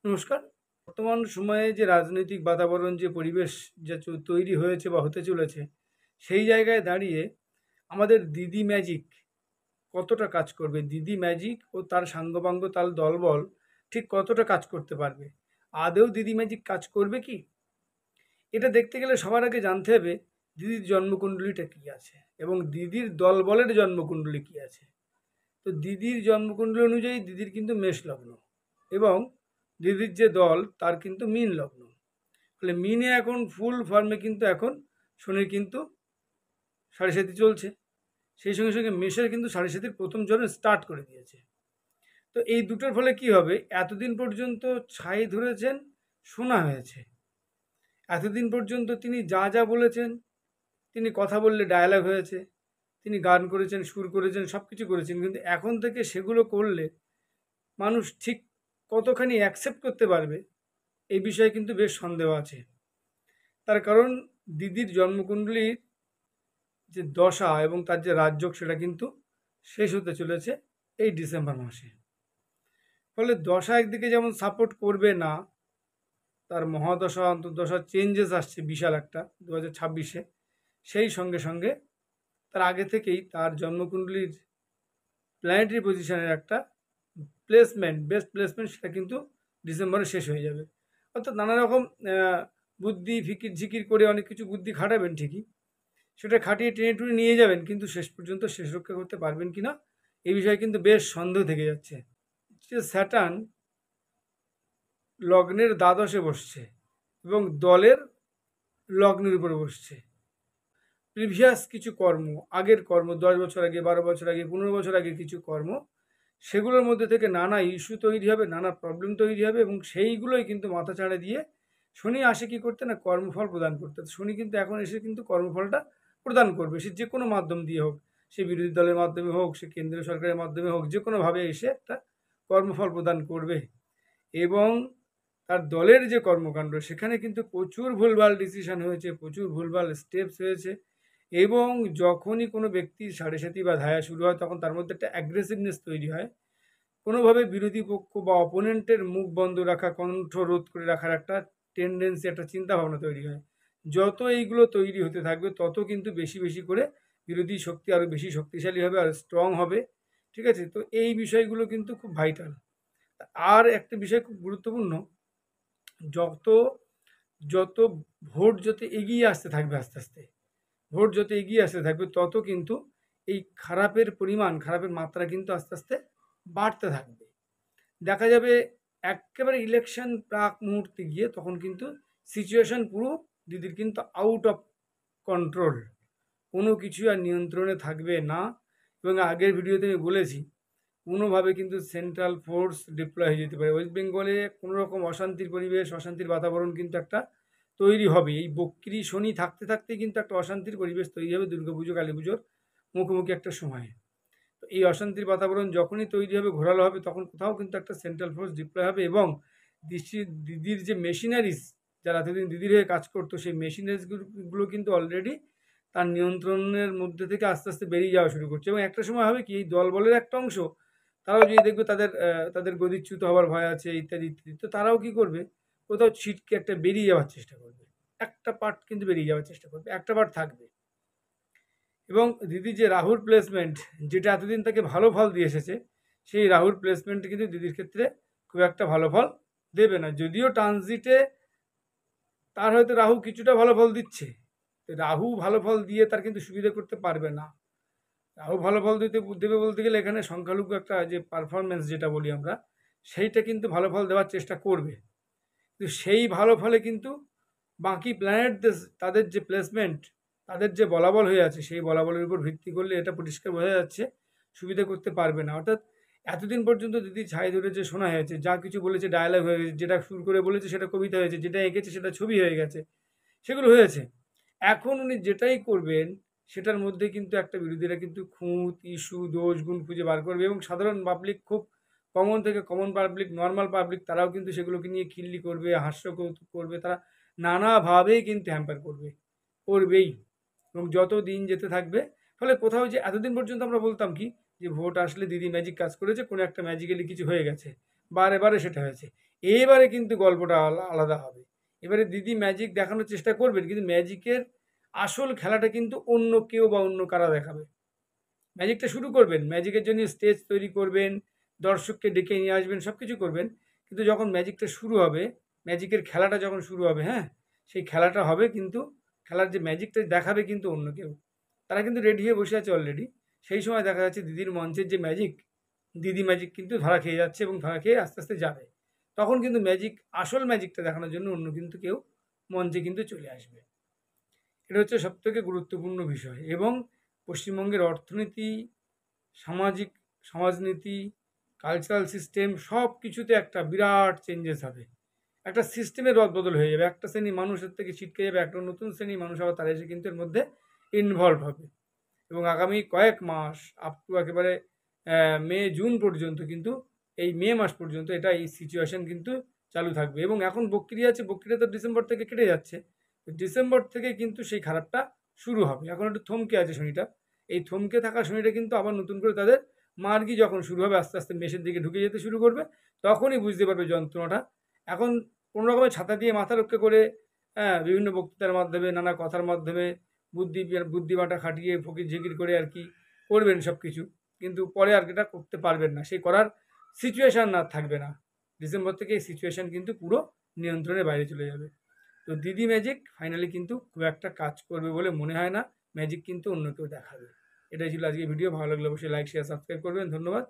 নমস্কার। বর্তমান সময়ে যে রাজনৈতিক বাতাবরণ যে পরিবেশ যা তৈরি হয়েছে বা হতে চলেছে, সেই জায়গায় দাঁড়িয়ে আমাদের দিদি ম্যাজিক কতটা কাজ করবে? দিদি ম্যাজিক ও তার সাঙ্গপাঙ্গ তার দলবল ঠিক কতটা কাজ করতে পারবে? আদৌ দিদি ম্যাজিক কাজ করবে কি? এটা দেখতে গেলে সবার আগে জানতে হবে দিদির জন্মকুণ্ডলীটা কী আছে এবং দিদির দলবলের জন্মকুণ্ডলী কী আছে। তো দিদির জন্মকুণ্ডলী অনুযায়ী দিদির কিন্তু মেষ লগ্ন এবং দিদির যে দল তার কিন্তু মীন লগ্ন। ফলে মিনে এখন ফুল ফর্মে কিন্তু এখন শনির কিন্তু সাড়ে সাতি চলছে। সেই সঙ্গে সঙ্গে মেষের কিন্তু সাড়ে সাতির প্রথম চরণ স্টার্ট করে দিয়েছে। তো এই দুটোর ফলে কি হবে? এতদিন পর্যন্ত ছাই ধরেছেন, শোনা হয়েছে। এতদিন পর্যন্ত তিনি যা যা বলেছেন, তিনি কথা বললে ডায়ালগ হয়েছে, তিনি গান করেছেন, সুর করেছেন, সব কিছু করেছেন। কিন্তু এখন থেকে সেগুলো করলে মানুষ ঠিক কতখানি অ্যাকসেপ্ট করতে পারবে এই বিষয়ে কিন্তু বেশ সন্দেহ আছে। তার কারণ দিদির জন্মকুণ্ডলীর যে দশা এবং তার যে রাজযোগ সেটা কিন্তু শেষ হতে চলেছে এই ডিসেম্বর মাসে। ফলে দশা একদিকে যেমন সাপোর্ট করবে না, তার মহাদশা অন্তর্দশা চেঞ্জেস আসছে বিশাল একটা 2026-এ। সেই সঙ্গে সঙ্গে তার আগে থেকেই তার জন্মকুণ্ডলীর প্ল্যানেটারি পজিশনের একটা প্লেসমেন্ট, বেস্ট প্লেসমেন্ট সেটা কিন্তু ডিসেম্বরে শেষ হয়ে যাবে। অর্থাৎ নানা রকম বুদ্ধি ফিকির ঝিকির করে অনেক কিছু বুদ্ধি খাটাবেন ঠিকই, সেটা খাটিয়ে টেনে টুনে নিয়ে যাবেন, কিন্তু শেষ পর্যন্ত শেষ রক্ষা করতে পারবেন কি না এই বিষয়ে কিন্তু বেশ সন্দেহ থেকে যাচ্ছে। যে স্যাটার্ন লগ্নের দ্বাদশে বসছে এবং দলের লগ্নের উপরে বসছে। প্রিভিয়াস কিছু কর্ম, আগের কর্ম, 10 বছর আগে, 12 বছর আগে, 15 বছর আগে কিছু কর্ম, সেগুলোর মধ্যে থেকে নানা ইস্যু তৈরি হবে, নানা প্রবলেম তৈরি হবে এবং সেইগুলোই কিন্তু মাথা চাড়া দিয়ে শনি আসে কি করতে না, কর্মফল প্রদান করতে। শনি কিন্তু এখন এসে কিন্তু কর্মফলটা প্রদান করবে, সে যে কোনো মাধ্যম দিয়ে হোক, সে বিরোধী দলের মাধ্যমে হোক, সে কেন্দ্রীয় সরকারের মাধ্যমে হোক, যে কোনোভাবে এসে একটা কর্মফল প্রদান করবে। এবং তার দলের যে কর্মকাণ্ড সেখানে কিন্তু প্রচুর ভুলভাল ডিসিশন হয়েছে, প্রচুর ভুলভাল স্টেপস হয়েছে এবং যখনই কোনো ব্যক্তির সাড়ে সাতি বা ধায়া শুরু হয় তখন তার মধ্যে একটা অ্যাগ্রেসিভনেস তৈরি হয়। কোনোভাবে বিরোধী পক্ষ বা অপোনেন্টের মুখ বন্ধ রাখা, কণ্ঠ রোধ করে রাখার একটা টেন্ডেন্সি, একটা চিন্তাভাবনা তৈরি হয়। যত এইগুলো তৈরি হতে থাকবে তত কিন্তু বেশি বেশি করে বিরোধী শক্তি আরও বেশি শক্তিশালী হবে, আর স্ট্রং হবে। ঠিক আছে? তো এই বিষয়গুলো কিন্তু খুব ভাইটাল। আর একটা বিষয় খুব গুরুত্বপূর্ণ, যত যত ভোট যত এগিয়ে আসতে থাকবে, আস্তে আস্তে ভোট যত এগিয়ে আসতে থাকবে তত কিন্তু এই খারাপের পরিমাণ, খারাপের মাত্রা কিন্তু আস্তে আস্তে বাড়তে থাকবে। দেখা যাবে একেবারে ইলেকশন প্রাক মুহূর্তে গিয়ে তখন কিন্তু সিচুয়েশন পুরো দিদির কিন্তু আউট অফ কন্ট্রোল, কোনো কিছু আর নিয়ন্ত্রণে থাকবে না। এবং আগের ভিডিওতে আমি বলেছি কোনোভাবে কিন্তু সেন্ট্রাল ফোর্স ডিপ্লয় হয়ে যেতে পারে। ওয়েস্ট বেঙ্গলে কোনো রকম অশান্তির পরিবেশ, অশান্তির বাতাবরণ কিন্তু একটা তৈরি হবে। এই বক্রি শনি থাকতে থাকতেই কিন্তু একটা অশান্তির পরিবেশ তৈরি হবে দুর্গাপুজো কালী পুজোর মুখোমুখি একটা সময়ে। তো এই অশান্তির বাতাবরণ যখনই তৈরি হবে, ঘোরালো হবে, তখন কোথাও কিন্তু একটা সেন্ট্রাল ফোর্স ডিপ্লয় হবে এবং দিদির যে মেশিনারিজ, যারা এতদিন দিদির হয়ে কাজ করতো, সেই মেশিনারিজগুলো কিন্তু অলরেডি তার নিয়ন্ত্রণের মধ্যে থেকে আস্তে আস্তে বেরিয়ে যাওয়া শুরু করছে। এবং একটা সময় হবে কি, এই দলবলের একটা অংশ তারাও যদি দেখবে তাদের গদিচ্যুত হওয়ার ভয় আছে ইত্যাদি ইত্যাদি, তো তারাও কি করবে, কোথাও ছিটকে একটা বেরিয়ে যাওয়ার চেষ্টা করবে। একটা পার্ট কিন্তু বেরিয়ে যাওয়ার চেষ্টা করবে, একটা পার্ট থাকবে। এবং দিদি যে রাহুর প্লেসমেন্ট, যেটা এতদিন তাকে ভালো ফল দিয়ে এসেছে, সেই রাহুর প্লেসমেন্ট কিন্তু দিদির ক্ষেত্রে খুব একটা ভালো ফল দেবে না। যদিও ট্রানজিটে তার হয়তো রাহু কিছুটা ভালো ফল দিচ্ছে, রাহু ভালো ফল দিয়ে তার কিন্তু সুবিধা করতে পারবে না। রাহু ভালো ফল দেবে বলতে গেলে এখানে সংখ্যালঘু একটা যে পারফরমেন্স যেটা বলি আমরা, সেইটা কিন্তু ভালো ফল দেওয়ার চেষ্টা করবে। কিন্তু সেই ভালো ফলে কিন্তু বাকি প্ল্যানেট তাদের যে প্লেসমেন্ট, তাদের যে বলাবল হয়ে আছে, সেই বলাবলের উপর ভিত্তি করলে এটা পরিষ্কার বোঝা যাচ্ছে সুবিধা করতে পারবে না। অর্থাৎ এতদিন পর্যন্ত দিদি ছাই ধরে যে শোনা হয়েছে, যা কিছু বলেছে ডায়ালগ হয়ে গেছে, যেটা সুর করে বলেছে সেটা কবিতা হয়েছে, যেটা এঁকেছে সেটা ছবি হয়ে গেছে, সেগুলো হয়েছে। এখন উনি যেটাই করবেন সেটার মধ্যে কিন্তু একটা বিরোধীরা কিন্তু খুঁত, ইস্যু, দোষ, গুণ খুঁজে বার করবে এবং সাধারণ পাবলিক, খুব কমন থেকে কমন পাবলিক, নর্মাল পাবলিক, তারাও কিন্তু সেগুলোকে নিয়ে খিল্লি করবে, হাস্য কৌতুক করবে, তারা নানাভাবেই কিন্তু হ্যাম্পার করবেই। এবং যত দিন যেতে থাকবে, ফলে কোথাও যে এতদিন পর্যন্ত আমরা বলতাম কি, যে ভোট আসলে দিদি ম্যাজিক কাজ করেছে, কোনো একটা ম্যাজিক্যালি কিছু হয়ে গেছে, বারে বারে সেটা হয়েছে। এবারে কিন্তু গল্পটা আলাদা হবে। এবারে দিদি ম্যাজিক দেখানোর চেষ্টা করবেন, কিন্তু ম্যাজিকের আসল খেলাটা কিন্তু অন্য কেউ বা অন্য কারা দেখাবে। ম্যাজিকটা শুরু করবেন, ম্যাজিকের জন্য স্টেজ তৈরি করবেন, দর্শককে ডেকে নিয়ে আসবেন, সব কিছু করবেন। কিন্তু যখন ম্যাজিকটা শুরু হবে, ম্যাজিকের খেলাটা যখন শুরু হবে, হ্যাঁ, সেই খেলাটা হবে কিন্তু খেলার যে ম্যাজিকটা দেখাবে কিন্তু অন্য কেউ। তারা কিন্তু রেডি হয়ে বসে আছে অলরেডি। সেই সময় দেখা যাচ্ছে দিদির মঞ্চের যে ম্যাজিক, দিদি ম্যাজিক কিন্তু ধরা খেয়ে যাচ্ছে এবং ধরা খেয়ে আস্তে আস্তে যাবে। তখন কিন্তু ম্যাজিক, আসল ম্যাজিকটা দেখানোর জন্য অন্য কিন্তু কেউ মঞ্চে কিন্তু চলে আসবে। এটা হচ্ছে সবথেকে গুরুত্বপূর্ণ বিষয়। এবং পশ্চিমবঙ্গের অর্থনীতি, সামাজিক সমাজনীতি, কালচারাল সিস্টেম সব কিছুতে একটা বিরাট চেঞ্জেস হবে। একটা সিস্টেমের রদবদল হয়ে যাবে। একটা শ্রেণীর মানুষের থেকে ছিটকে যাবে, একটা নতুন শ্রেণীর মানুষ আবার তারা এসে কিন্তু এর মধ্যে ইনভলভ হবে। এবং আগামী কয়েক মাস আপ টু একেবারে মে জুন পর্যন্ত কিন্তু, এই মে মাস পর্যন্ত এটা এই সিচুয়েশন কিন্তু চালু থাকবে। এবং এখন বক্রিয়া আছে, বক্রিয়া তো ডিসেম্বর থেকে কেটে যাচ্ছে। ডিসেম্বর থেকে কিন্তু সেই খারাপটা শুরু হবে। এখন একটু থমকে আছে শনিটা। এই থমকে থাকা শনিটা কিন্তু আবার নতুন করে তাদের মার্গী যখন শুরু হবে, আস্তে আস্তে মেষের দিকে ঢুকে যেতে শুরু করবে, তখনই বুঝতে পারবে যন্ত্রণাটা। এখন কোনো রকমের ছাতা দিয়ে মাথা রক্ষা করে, হ্যাঁ, বিভিন্ন বক্তৃতার মাধ্যমে, নানা কথার মাধ্যমে, বুদ্ধিমাটা খাটিয়ে ফকির ঝিকির করে আর কি করবেন সব কিছু। কিন্তু পরে আর এটা করতে পারবেন না, সেই করার সিচুয়েশান না থাকবে না। ডিসেম্বর থেকে এই সিচুয়েশান কিন্তু পুরো নিয়ন্ত্রণের বাইরে চলে যাবে। তো দিদি ম্যাজিক ফাইনালি কিন্তু খুব একটা কাজ করবে বলে মনে হয় না। ম্যাজিক কিন্তু অন্য কেউ দেখাবে। এটাই ছিল আজকে ভিডিও। ভালো লাগলে অবশ্যই লাইক, শেয়ার, সাবস্ক্রাইব করবেন। ধন্যবাদ।